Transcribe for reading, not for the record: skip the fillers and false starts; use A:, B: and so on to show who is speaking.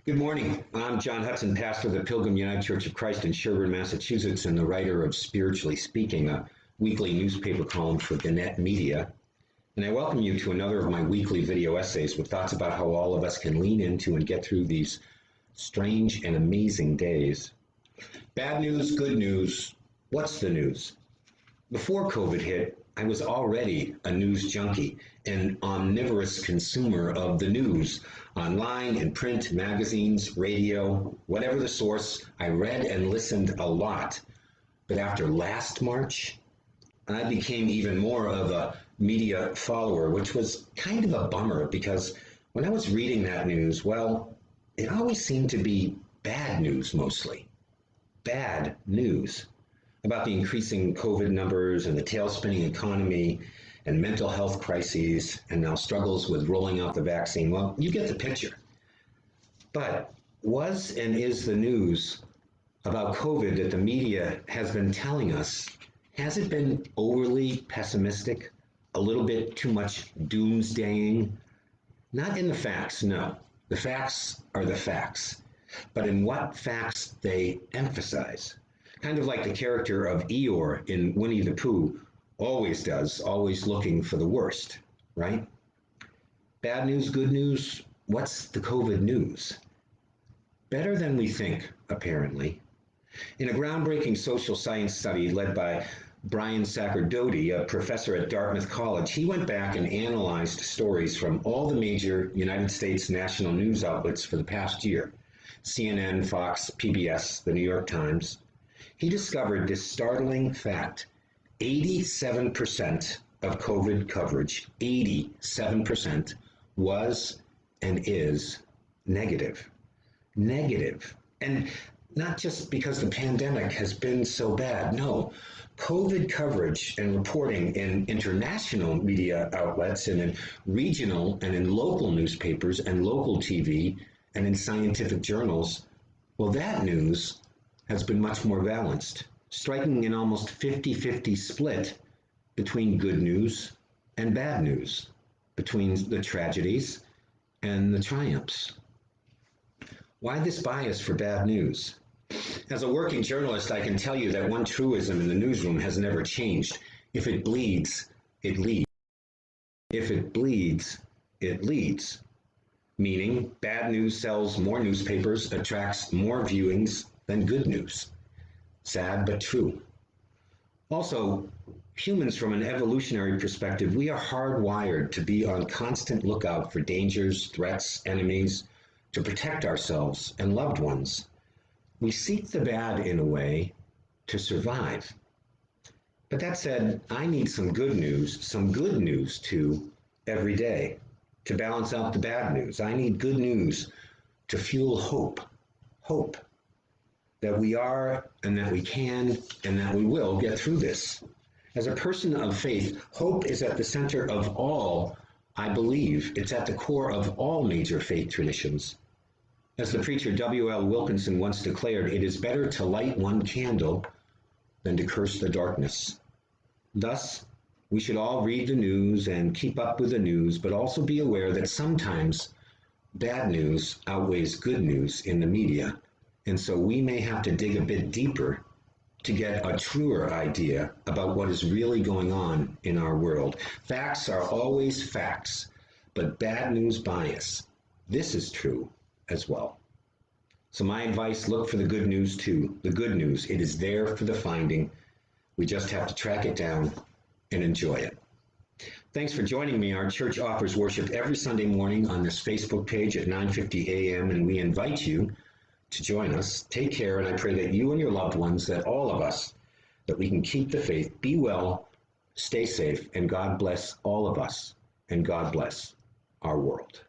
A: Good morning. I'm John Hudson, pastor of the Pilgrim United Church of Christ in Sherburne, Massachusetts, and the writer of Spiritually Speaking, a weekly newspaper column for Gannett Media. And I welcome you to another of my weekly video essays with thoughts about how all of us can lean into and get through these strange and amazing days. Bad news, good news. What's the news? Before COVID hit, I was already a news junkie, an omnivorous consumer of the news, online, in print, magazines, radio, whatever the source. I read and listened a lot. But after last March, I became even more of a media follower, which was kind of a bummer because when I was reading that news, well, it always seemed to be bad news mostly. Bad news about the increasing COVID numbers and the tail-spinning economy and mental health crises and now struggles with rolling out the vaccine. Well, you get the picture. But was and is the news about COVID that the media has been telling us, has it been overly pessimistic, a little bit too much doomsdaying? Not in the facts, no. The facts are the facts, but in what facts they emphasize. Kind of like the character of Eeyore in Winnie the Pooh always does, always looking for the worst, right? Bad news, good news, what's the COVID news? Better than we think, apparently. In a groundbreaking social science study led by Brian Sacerdoti, a professor at Dartmouth College, he went back and analyzed stories from all the major United States national news outlets for the past year: CNN, Fox, PBS, the New York Times. He discovered this startling fact: 87% of COVID coverage, 87%, was and is negative. Negative. And not just because the pandemic has been so bad. No, COVID coverage and reporting in international media outlets and in regional and in local newspapers and local TV and in scientific journals, well, that news has been much more balanced, striking an almost 50-50 split between good news and bad news, between the tragedies and the triumphs. Why this bias for bad news? As a working journalist, I can tell you that one truism in the newsroom has never changed. If it bleeds, it leads. If it bleeds, it leads. Meaning, bad news sells more newspapers, attracts more viewings than good news. Sad but true. Also, humans from an evolutionary perspective, we are hardwired to be on constant lookout for dangers, threats, enemies, to protect ourselves and loved ones. We seek the bad in a way to survive. But that said, I need some good news too, every day, to balance out the bad news. I need good news to fuel hope. Hope that we are and that we can and that we will get through this. As a person of faith, hope is at the center of all I believe. It's at the core of all major faith traditions. As the preacher W.L. Wilkinson once declared, it is better to light one candle than to curse the darkness. Thus, we should all read the news and keep up with the news, but also be aware that sometimes bad news outweighs good news in the media. And so we may have to dig a bit deeper to get a truer idea about what is really going on in our world. Facts are always facts, but bad news bias. This is true as well. So my advice, look for the good news too. The good news, it is there for the finding. We just have to track it down and enjoy it. Thanks for joining me. Our church offers worship every Sunday morning on this Facebook page at 9:50 a.m. and we invite you to join us. Take care, and I pray that you and your loved ones, that all of us, that we can keep the faith, be well, stay safe, and God bless all of us, and God bless our world.